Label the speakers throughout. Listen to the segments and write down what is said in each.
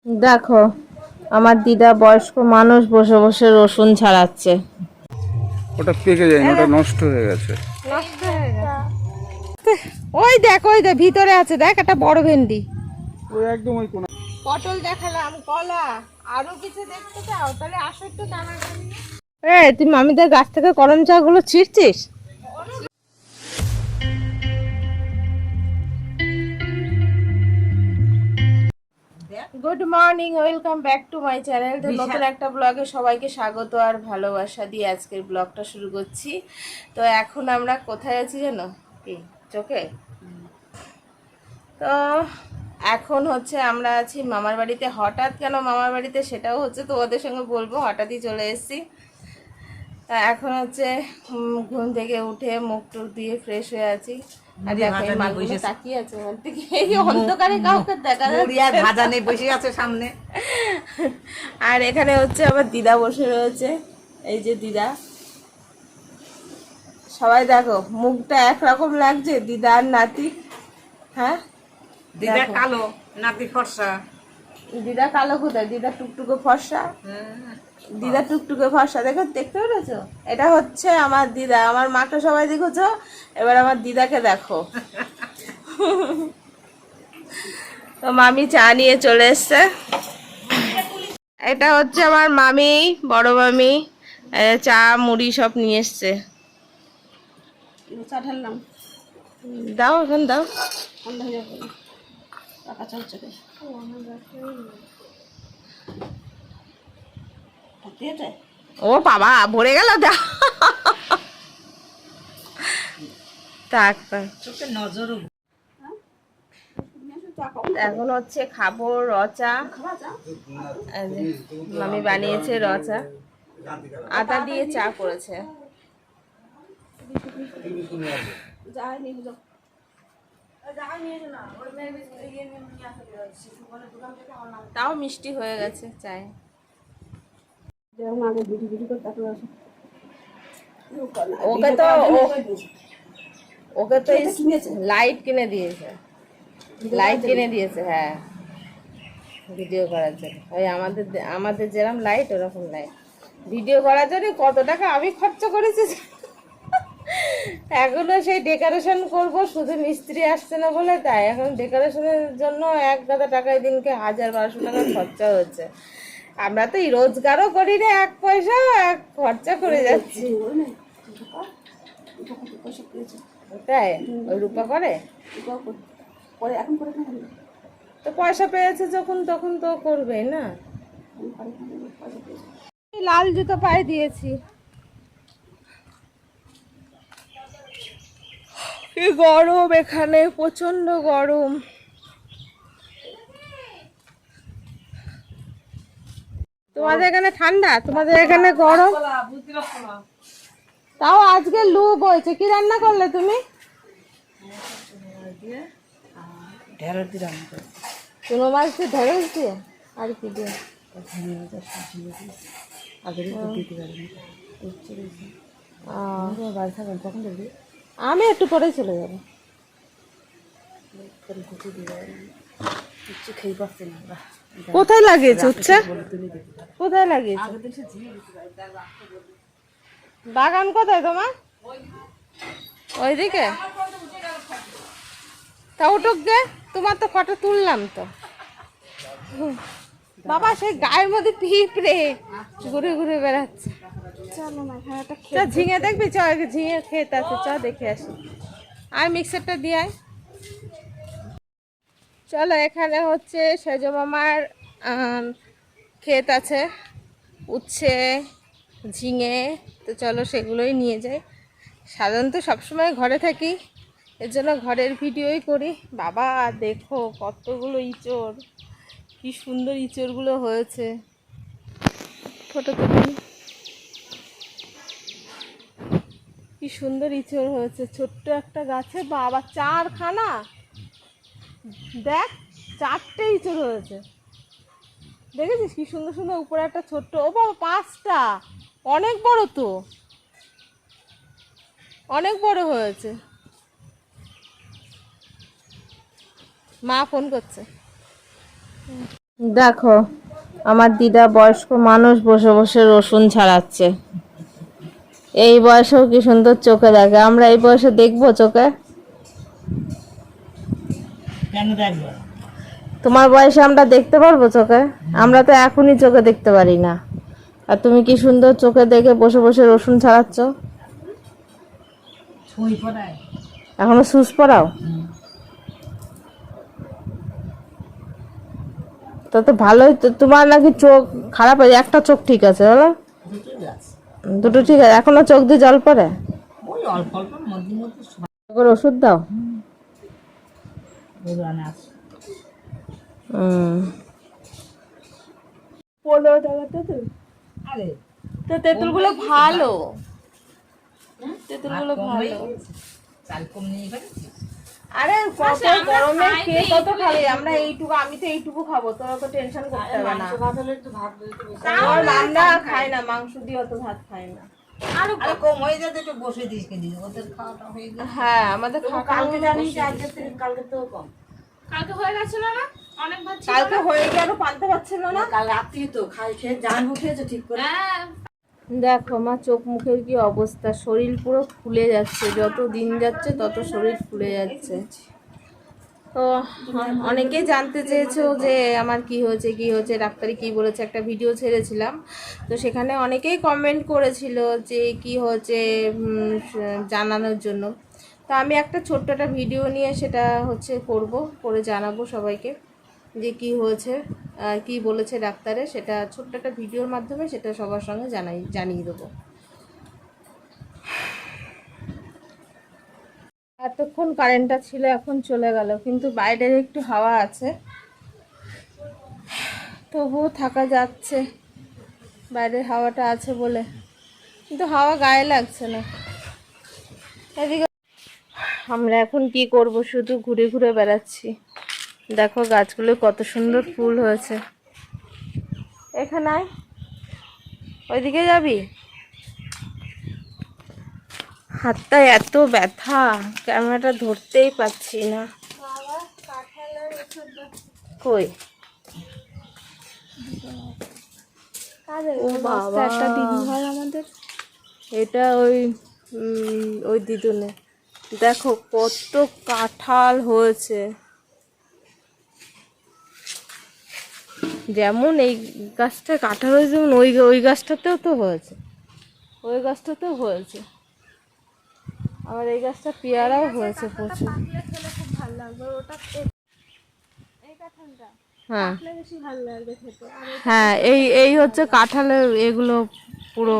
Speaker 1: দেখো আমার দিদা বয়স্ক মানুষ বসে বসে রসুন ছাড়াচ্ছে।
Speaker 2: ওটা পেকে যায়নি, ওটা নষ্ট হয়ে গেছে।
Speaker 1: নষ্ট হয়ে গেছে। ওই দেখ ভিতরে আছে, দেখ একটা বড় ভেন্ডি।
Speaker 2: ওই একদম ওই কোনা।
Speaker 1: পটল দেখালাম, কলা, আরো কিছু দেখতে চাও তাহলে আসো একটু টানাটানি। তুই মামিদের গাছ থেকে করম চা গুলো ছিঁড়ছিস? Good morning, welcome back to my channel. তো নতুন একটা ব্লগে সবাইকে স্বাগত আর ভালোবাসা দিয়ে আজকের ব্লগটা শুরু করছি। তো এখন আমরা কোথায় আছি জানো? কি চোখে? তো এখন হচ্ছে আমরা আছি মামার বাড়িতে। হঠাৎ কেন মামার বাড়িতে সেটাও হচ্ছে তোমাদের সঙ্গে বলবো। হঠাৎই চলে এসেছি। তা এখন হচ্ছে ঘুম থেকে উঠে মুখ টুক দিয়ে ফ্রেশ হয়ে আছি। আর দেখো এই মালগুলো তাকিয়ে আছে বলতে কি এই অন্ধকারে কাউকে দেখা যাচ্ছে ভাজা নেই, বসে আছে সামনে। আর এখানে হচ্ছে আমার দিদা বসে রয়েছে। এই যে দিদা, সবাই দেখো মুখটা একরকম লাগছে দিদা আর নাতি। হ্যাঁ,
Speaker 3: দিদা কালো, নাতি ফর্সা।
Speaker 1: দিদা কালো কোথায়? দিদা টুকটুকে ফর্সা। দিদা টুকটুকে ফর্সা, দেখো দেখতে পেরেছো? এটা হচ্ছে আমার দিদা। আমার মাকে সবাই দেখেছো, এবার আমার দিদাকে দেখো। তো মামি চা নিয়ে চলে এসছে। এটা হচ্ছে আমার মামি, বড় মামি। চা মুড়ি সব নিয়ে এসছে।
Speaker 3: চা ঢাললাম,
Speaker 1: দাও এখন দাও।
Speaker 3: ঠান্ডা হয়ে যাবে। টাকা চলছে
Speaker 1: ও বাবা, ভরে গেল। দাও থাক থাক।
Speaker 3: নজর
Speaker 1: এখন হচ্ছে খাবো রচা। মামি বানিয়েছে রচা, আদা দিয়ে চা করেছে। তাও মিষ্টি হয়ে গেছে চায়। ওকে তো ওকে তো লাইট কিনে দিয়েছে, লাইট কিনে দিয়েছে। হ্যাঁ, ভিডিও করার জন্য। ওই আমাদের আমাদের যেরকম লাইট ওরকম লাইট ভিডিও করার জন্য কত টাকা আমি খরচা করেছি। এখনো সেই ডেকোরেশন করব, শুধু মিস্ত্রি আসছে না বলে তাই এখন ডেকোরেশনের জন্য এক গাদা টাকায় দিনকে 1000-1200 টাকা খরচা হচ্ছে। আমরা তো এই রোজগারও করি না, এক পয়সা এক খরচা করে যাচ্ছি। তাই ওই রূপা করে তো পয়সা পেয়েছে যখন তখন তো করবে না। লাল জুতো পায়ে দিয়েছি। কি গরম এখানে, প্রচন্ড গরম। তোমাদের এখানে ঠান্ডা, তোমাদের এখানে গরম। তাও আজকে লু বইছে। কি রান্না করলে তুমি?
Speaker 3: ঢেঁড়স দিয়ে রান্না করে।
Speaker 1: কোনো মাছ দিয়ে, ঢেঁড়স দিয়ে, আর কি দিয়ে? আমি একটু পরে চলে যাবো। কোথায় লাগিয়েছে উচ্ছে? কোথায় লাগিয়েছে? বাগান কোথায় তোমার? ওইদিকে। তা উঠুক গে, তোমার তো ফটো তুললাম তো। বাবা সেই গায়ের মধ্যে পিঁপড়ে ঘুরে ঘুরে বেড়াচ্ছে। চল ঝিঙে দেখবি? চ ঝিঙে খেতে আছে, চ দেখে আসি। আর মিক্সারটা দিয়ে আয়। চলো, এখানে হচ্ছে সেজ মামার ক্ষেত আছে, উচ্ছে, ঝিঙে। তো চলো সেগুলোই নিয়ে যাই। সাধারণত সবসময় ঘরে থাকি, এর জন্য ঘরের ভিডিওই করি। বাবা দেখো কতগুলো ইঁচড়, কি সুন্দর ইঁচড়গুলো হয়েছে। ফটো তুলি, কি সুন্দর ইঁচড় হয়েছে ছোট্ট একটা গাছে। বাবা 4খানা, দেখ 4টে ইঁচড় হয়েছে। দেখেছিস কি সুন্দর সুন্দর? উপরে একটা ছোট্ট, ও বাবা 5টা, অনেক বড় তো, অনেক বড় হয়েছে। মা ফোন করছে। দেখো আমার দিদা বয়স্ক মানুষ বসে বসে রসুন ছাড়াচ্ছে। এই বয়সেও কি সুন্দর চোখে দেখে, আমরা এই বয়সে দেখবো চোখে?
Speaker 3: কেন দেখবো?
Speaker 1: তোমার বয়সে আমরা দেখতে পারবো চোখে? আমরা তো এখনই চোখে দেখতে পারি না, আর তুমি কি সুন্দর চোখে দেখে বসে বসে রসুন ছাড়াচ্ছ।
Speaker 3: ছুঁই পড়ায়।
Speaker 1: এখনো সুচ পড়াও? তা তো ভালোই তো। তোমার নাকি চোখ খারাপ হয়েছে, একটা চোখ ঠিক আছে বলো? দুটো ঠিক আছে, এখনো চোখ দিয়ে জল পড়ে?
Speaker 3: ওই অল্প অল্প মধ্যে মধ্যে
Speaker 1: করে ওষুধ দাও।
Speaker 3: আরে
Speaker 1: তো তেঁতুলগুলো ভালো, তেঁতুলগুলো ভালো।
Speaker 3: চাল কম নিয়ে ফেলেছিস?
Speaker 1: আরে কত গরমে কে কত খাবে, আমরা এইটুকু, আমি তো এইটুকু খাবো, তোরা তো টেনশন করতে হবে না। আমরা খাই না মাংস দিয়ে, অত ভাত খাই না।
Speaker 3: আরে কম হয়ে যাবে, একটু বসে দিস কে দিস, ওদের খাওয়াটা হয়ে গেছে।
Speaker 1: হ্যাঁ আমাদের
Speaker 3: কালকে জানিস আজকে থেকে কালকে তো কম।
Speaker 4: কালকে হয়ে গেছিল না, অনেক ভাত ছিল।
Speaker 1: কালকে হয়ে গিয়ে আরো পানতে পারছিল না।
Speaker 3: কাল রাত্রি তো খাই খেয়ে জান উঠেছে ঠিক করে।
Speaker 4: হ্যাঁ
Speaker 1: দেখো মা চোখ মুখের কি অবস্থা, শরীর পুরো ফুলে যাচ্ছে, যত দিন যাচ্ছে তত শরীর ফুলে যাচ্ছে। তো অনেকেই জানতে চেয়েছো যে আমার কি হয়েছে কি হয়েছে, ডাক্তারি কি বলেছে, একটা ভিডিও ছেড়েছিলাম। তো সেখানে অনেকেই কমেন্ট করেছিল যে কি হয়েছে জানানোর জন্য। তো আমি একটা ছোট্ট একটা ভিডিও নিয়ে সেটা করে জানাবো সবাইকে যে কি হয়েছে আর কি বলেছে ডাক্তারে, সেটা ছোট্ট একটা ভিডিওর মাধ্যমে সেটা সবার সঙ্গে জানিয়ে দেবো। এতক্ষণ কারেন্টটা ছিল, এখন চলে গেল, কিন্তু বাইরের একটু হাওয়া আছে, তবুও থাকা যাচ্ছে বাইরের হাওয়াটা আছে বলে, কিন্তু হাওয়া গায়ে লাগছে না। এদিকে আমরা এখন কি করব, শুধু ঘুরে ঘুরে বেড়াচ্ছি। দেখো গাছগুলো কত সুন্দর ফুল হয়েছে। এখানে আয়, ওইদিকে যাবি? হাতটা এত ব্যথা, ক্যামেরাটা ধরতেই পাচ্ছি না। কই ও বাবা,
Speaker 4: একটা দিদি হয় আমাদের।
Speaker 1: এটা ওই দিদুনে। দেখো কত কাঁঠাল হয়েছে, যেমন এই গাছটা কাঁঠাল হয়েছে যেমন ওই গাছটাতেও তো হয়েছে, ওই গাছটাতেও হয়েছে, আবার এই গাছটা পেয়ারাও হয়েছে প্রচুর। হ্যাঁ হ্যাঁ, এই হচ্ছে কাঁঠালের এগুলো পুরো।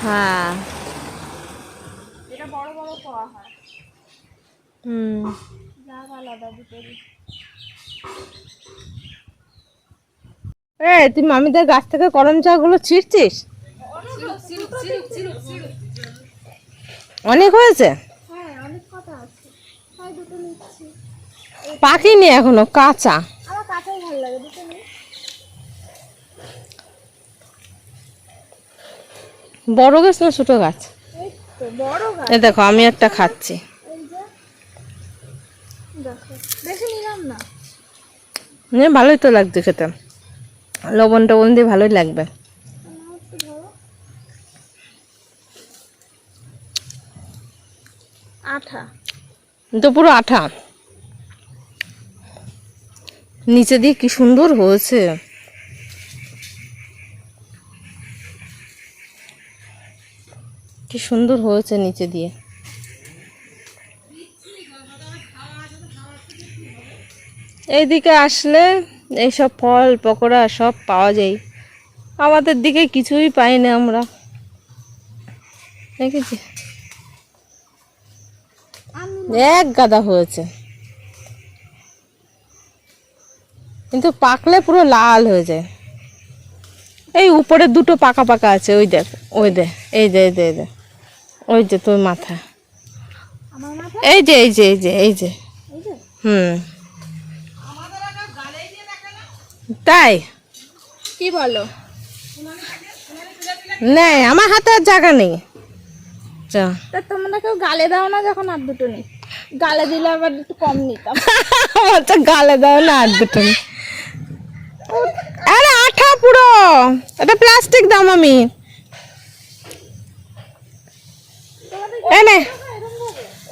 Speaker 1: হ্যাঁ হুম, তুই মামিদের গাছ থেকে করম চা গুলো ছিঁড়ছিস? অনেক হয়েছে, পাকিনি এখনো, কাঁচা। বড় গাছ না ছোট গাছ? এ দেখো আমি একটা খাচ্ছি, ভালোই তো লাগছে খেতে, লবণ টবণ দিয়ে ভালোই লাগবে। আঠা তো, পুরো আঠা, নিচে দিয়ে কি সুন্দর হয়েছে। কি সুন্দর হয়েছে নিচে দিয়ে। এইদিকে আসলে এইসব ফল পকোড়া সব পাওয়া যায়, আমাদের দিকে কিছুই পাই না আমরা। দেখেছি এক গাদা হয়েছে, কিন্তু পাকলে পুরো লাল হয়ে যায়। এই উপরে দুটো পাকা পাকা আছে, ওই দেখ, ওই দে, এই যে এই যে এই যে, ওই যে তোর মাথা, এই যে এই যে এই যে এই যে, হুম, তাই
Speaker 4: কি বলো?
Speaker 1: নেই, আমার হাতে আর জায়গা নেই।
Speaker 4: তা তোমরা কেউ গালে দাও না যখন আর দুটো নেই? গালে দিলে আবার একটু কম নিতাম।
Speaker 1: আচ্ছা গালে দাও না আর দুটো। আরে আঠা পুরো, এটা প্লাস্টিক দাম আমি এনে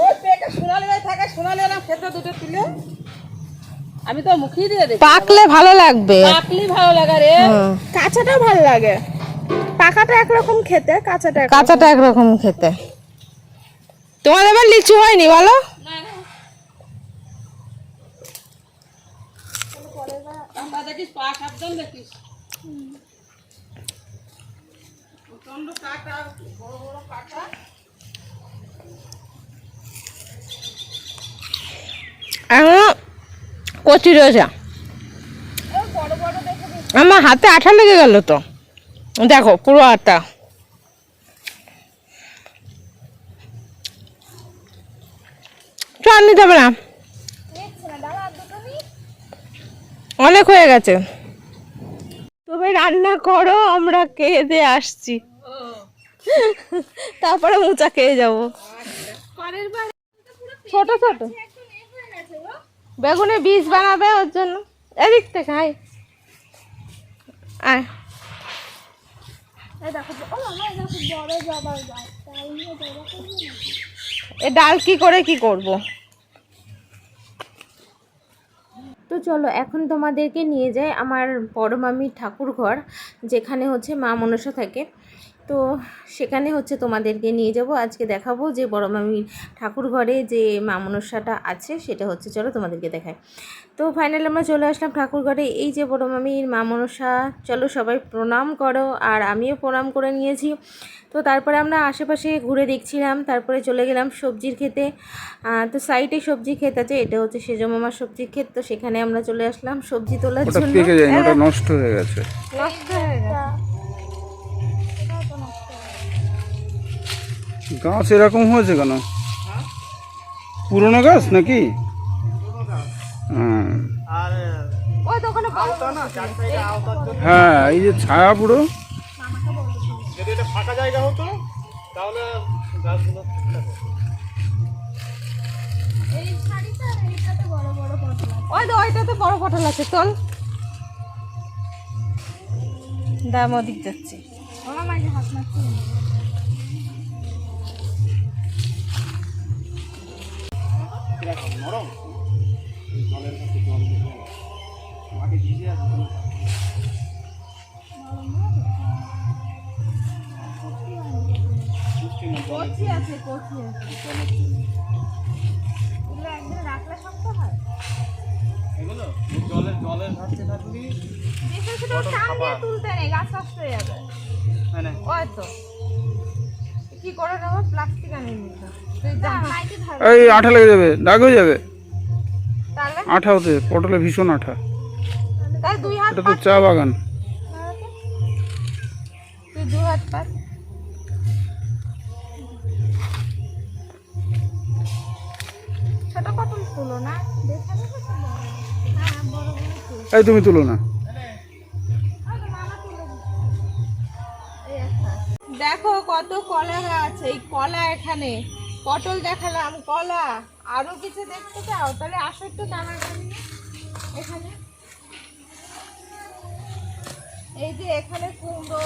Speaker 3: ওই পেটে সোনালি হয়ে থাকে, সোনালি এরকম খেতে দুটো তুলে আমি তো মুখেই দিয়ে দিই।
Speaker 1: পাকলে ভালো লাগবে।
Speaker 3: পাকলি ভালো লাগে রে।
Speaker 4: কাঁচাটাও ভালো লাগে, পাকাটা একরকম খেতে, কাঁচাটা একরকম।
Speaker 1: কাঁচাটা একরকম খেতে। তোমার এবার লিচু হয়নি বলো?
Speaker 3: আমরা দেখিস পা সাবধান দেখিস। প্রচন্ড কাটা, বড় বড় কাটা।
Speaker 1: এখনো কচি রয়েছে। আমার হাতে আঠা লেগে গেল তো, দেখো পুরো আটা। চল নিতে হবে না, অনেক হয়ে গেছে। তুমি রান্না করো, আমরা খেয়ে দিয়ে আসছি, তারপরে মোচা খেয়ে যাবো। ছোট ছোট বেগুনের বীজ বানাবে, ওর জন্য এদিক থেকে আয় আয়। এ ডাল কি করে কি করব? তো চলো এখন তোমাদেরকে নিয়ে যাই আমার বড় মামির ঠাকুর ঘর, যেখানে হচ্ছে মা মনসা থাকে। তো সেখানে হচ্ছে তোমাদেরকে নিয়ে যাব, আজকে দেখাবো যে বড় মামির ঠাকুর ঘরে যে মা মনসাটা আছে সেটা হচ্ছে, চলো তোমাদেরকে দেখায়। তো ফাইনালি আমরা চলে আসলাম ঠাকুর ঘরে। এই যে বড় মামির মা মনসা, চলো সবাই প্রণাম করো, আর আমিও প্রণাম করে নিয়েছি। তো তারপরে আমরা আশেপাশে ঘুরে দেখছিলাম, তারপরে চলে গেলাম সবজির খেতে। তো সাইডে সবজি ক্ষেত আছে, এটা হচ্ছে সেজ মামার সবজির ক্ষেত। তো সেখানে আমরা চলে আসলাম সবজি তোলার
Speaker 2: ওটা
Speaker 1: জন্য।
Speaker 2: পেকে যায়নি, ওটা নষ্ট হয়ে গেছে।
Speaker 1: নষ্ট হয়ে গেছে।
Speaker 2: গাছ এরকম হয়েছে কেন? পুরনো গাছ নাকি? হ্যাঁ।
Speaker 1: ওই তো ওখানে
Speaker 2: হ্যাঁ, এই যে ছায়া পুরো।
Speaker 5: যদি এটা ফাঁকা জায়গা হতো তাহলে গাছগুলো ঠিকঠাক হতো।
Speaker 1: ওই তো ওইটাতে বড় পটল আছে, চল দাম ওদিক যাচ্ছে।
Speaker 5: নরম জলের কাছে জল দিয়ে মাটি ভিজে আছে তো। এগুলো জলের ঘাটতে থাকবি
Speaker 4: তুলতে নেই, গাছ নষ্ট হয়ে যাবে।
Speaker 1: ওই তো কি করে নেবো, প্লাস্টিক আনি নিতাম।
Speaker 2: এই আঠা লেগে যাবে, দাগ হয়ে যাবে।
Speaker 1: তাহলে
Speaker 2: আঠা হতে, পটলে ভীষণ আঠা।
Speaker 1: তাই দুই হাত
Speaker 2: এটা তো চা বাগান।
Speaker 1: তুই দু হাত পাত।
Speaker 4: ছোট পটল তুলো না, দেখে দেখো তো বড়। হ্যাঁ বড় বড় তুলো।
Speaker 2: এই তুমি তুলো না।
Speaker 1: দেখো কত কলা গাছ, এই কলা এখানে পটল দেখালাম, কলা আরো কিছু দেখতে চাও তাহলে আসো একটু টানাটানি এখানে। এই যে এখানে কুমড়ো,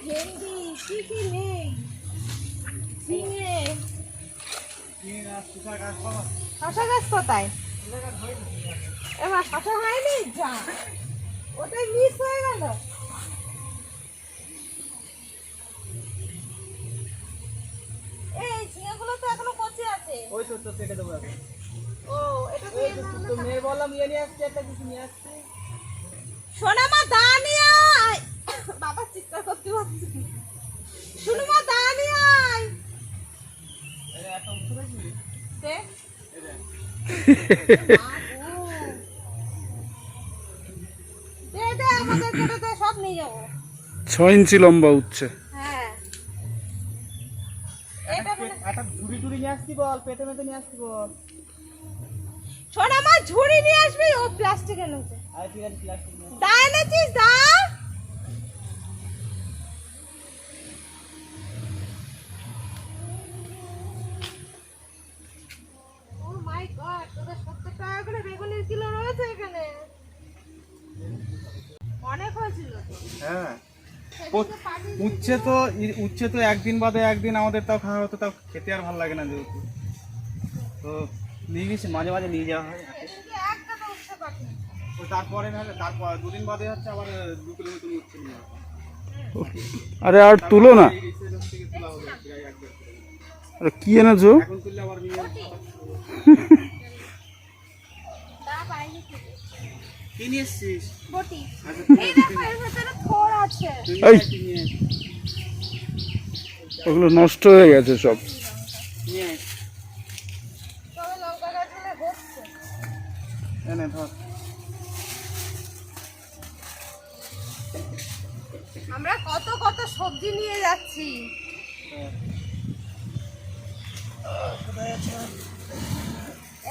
Speaker 1: ভেন্ডি, কি কি নেই, ঝিঙে। শশা গাছ কোথায়? এবার শশা হয়নি, যা ওটাই মিস হয়ে গেল। এই ঝিঙেগুলো তো এখনো কচি আছে।
Speaker 3: ওই তো তো কেটে দেবো এখন।
Speaker 1: ও এটা তো
Speaker 3: তো মেয়ে বললাম ইয়ে নিয়ে আসছি, একটা কিছু নিয়ে আসছি।
Speaker 1: সোনা মা দা নিয়ে আয়। বাবা চিৎকার করতে পারছি। সোনা মা দা নিয়ে আয়। দে। দে দে আমাদের কেটে দে, সব নিয়ে যাবো।
Speaker 2: 6 ইঞ্চি লম্বা উঠছে।
Speaker 1: হ্যাঁ এটা
Speaker 3: একটা ঝুড়ি টুড়ি নিয়ে আসছি বল, পেটে মেতে নিয়ে আসছি বল।
Speaker 1: সোনা মা ঝুড়ি নিয়ে আসবি, ও প্লাস্টিক এনেছে।
Speaker 3: আর ঠিক আছে প্লাস্টিক নিয়ে
Speaker 1: দা এনেছিস দা?
Speaker 5: হ্যাঁ উচ্ছে তো একদিন বাদে একদিন আমাদের তাও খাওয়া হতো, তাও খেতে আর ভালো লাগে না যেহেতু, তো নিয়ে গেছি মাঝে মাঝে নিয়ে যাওয়া হয় হাটে। তারপরে তারপর দুদিন বাদে হচ্ছে আবার 2 কিলো মতন উচ্ছে নিয়ে আসা।
Speaker 2: আরে আর তুলো না।
Speaker 5: সেরকম থেকে তোলা হবে প্রায় 1-1.5 কিলো।
Speaker 2: আরে কি এনেছো?
Speaker 5: এখন তুললে আবার নিয়ে কি নিয়ে এসছিস?
Speaker 4: বটি
Speaker 5: আচ্ছা
Speaker 4: এই দেখো এর ভেতরে থোড় আছে।
Speaker 2: এই ওগুলো নষ্ট হয়ে গেছে সব।
Speaker 5: নিয়ে আয়।
Speaker 1: তবে লঙ্কা গাছগুলো হচ্ছে।
Speaker 5: এনে ধর।
Speaker 1: আমরা কত কত সবজি নিয়ে যাচ্ছি।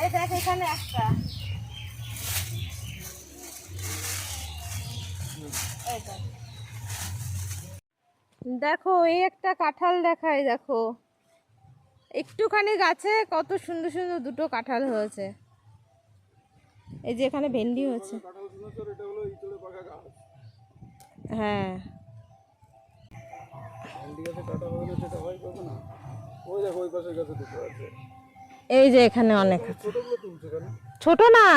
Speaker 1: এই দেখ এখানে একটা, এই দেখ। দেখো এই একটা কাঁঠাল দেখাই, দেখো একটুখানি গাছে কত সুন্দর সুন্দর 2টো কাঁঠাল হয়েছে। এই যে এখানে ভেন্ডি হয়েছে। হ্যাঁ এই যে এখানে অনেক আছে। ছোট না,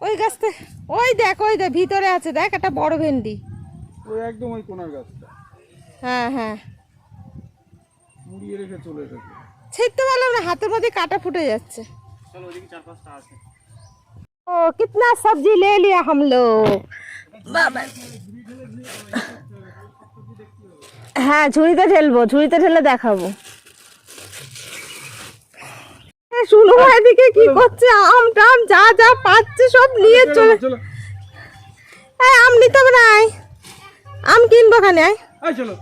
Speaker 1: ওই গাছতে ওই দেখ, ওই দেখ ভিতরে আছে, দেখ একটা বড় ভেন্ডি।
Speaker 2: ওই একদম ওই কোনার গাছটা
Speaker 1: হ্যাঁ হ্যাঁ,
Speaker 2: মুড়িয়ে রেখে চলে এসেছে।
Speaker 1: ছিটতে পারলাম না, হাতের মধ্যে কাটা ফুটে যাচ্ছে।
Speaker 5: চলো ওইদিকে 4-5টা আছে।
Speaker 1: ও কিতনা সবজি লে লিয়া हम लोग। বাবা হ্যাঁ ঝুড়িতে ঢেলবো, ঝুড়িতে ঢেলে দেখাবো। শুনো এদিকে কি করছে, আম টাম যা যা পাচ্ছে সব নিয়ে চলে। এই আম নিতে হবে না, আয় আম কিনবো খানে, আয়
Speaker 2: এই চলো,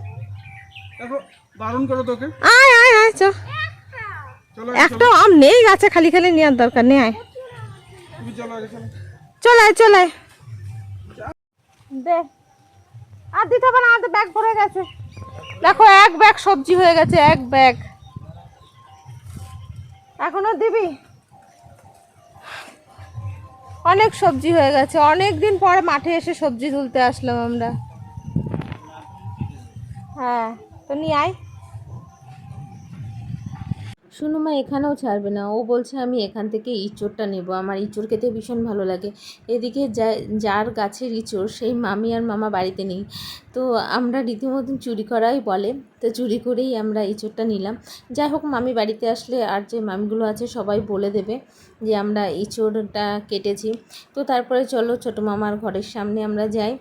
Speaker 2: দেখো বারণ করো তোকে।
Speaker 1: আয় আয় আয় চ।
Speaker 2: চলো
Speaker 1: একটা আম নেই গাছে, খালি খালি নেওয়ার দরকার নেই, আয়
Speaker 2: তুমি চলো আগে চলো।
Speaker 1: চল আয় চল আয়। দে আর দিতে হবে না, আমাদের ব্যাগ ভরে গেছে। দেখো 1 ব্যাগ সবজি হয়ে গেছে, 1 ব্যাগ। এখনো দিবি? অনেক সবজি হয়ে গেছে, অনেক দিন পরে মাঠে এসে সবজি তুলতে আসলাম আমরা। হ্যাঁ তো নিয়ে আয়।
Speaker 6: সুনুমা এখানেও ছাড়বে না, ও বলছে আমি এখান থেকে ইঁচড়টা নেব, আমার ইঁচড় খেতে ভীষণ ভালো লাগে। এদিকে যার গাছের ইঁচড় সেই মামি আর মামা বাড়িতে নেই, তো আমরা রীতিমতন চুরি করাই বলে, তো চুরি করেই আমরা ইঁচড়টা নিলাম। যাই হোক মামি বাড়িতে আসলে আর যে মামিগুলো আছে সবাই বলে দেবে যে আমরা ইঁচড়টা কেটেছি। তো তারপরে চলো ছোটো মামার ঘরের সামনে আমরা যাই।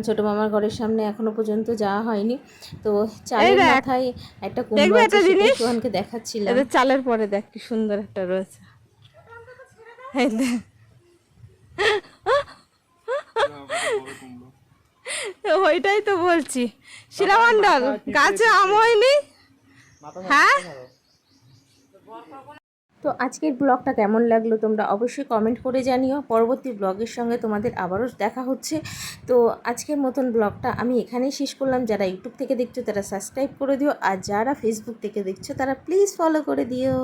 Speaker 6: ছোটো মামার ঘরের সামনে এখনও পর্যন্ত যাওয়া হয়নি, তো চালের
Speaker 1: দেখ,
Speaker 6: মাথায় একটা কুমড়ো আছে, সেটাই সোহানকে দেখাচ্ছিলাম।
Speaker 1: এদের চালের পরে দেখ কি সুন্দর একটা রয়েছে। এই দেখ। ওইটাই তো বলছি শিলামণ্ডল, গাছে আম হয়নি। হ্যাঁ
Speaker 6: তো আজকের ব্লগটা কেমন লাগলো তোমরা অবশ্যই কমেন্ট করে জানিও। পরবর্তী ব্লগের সঙ্গে তোমাদের আবারও দেখা হচ্ছে। তো আজকের মতন ব্লগটা আমি এখানেই শেষ করলাম। যারা ইউটিউব থেকে দেখছো তারা সাবস্ক্রাইব করে দিও, আর যারা ফেসবুক থেকে দেখছো তারা প্লিজ ফলো করে দিও।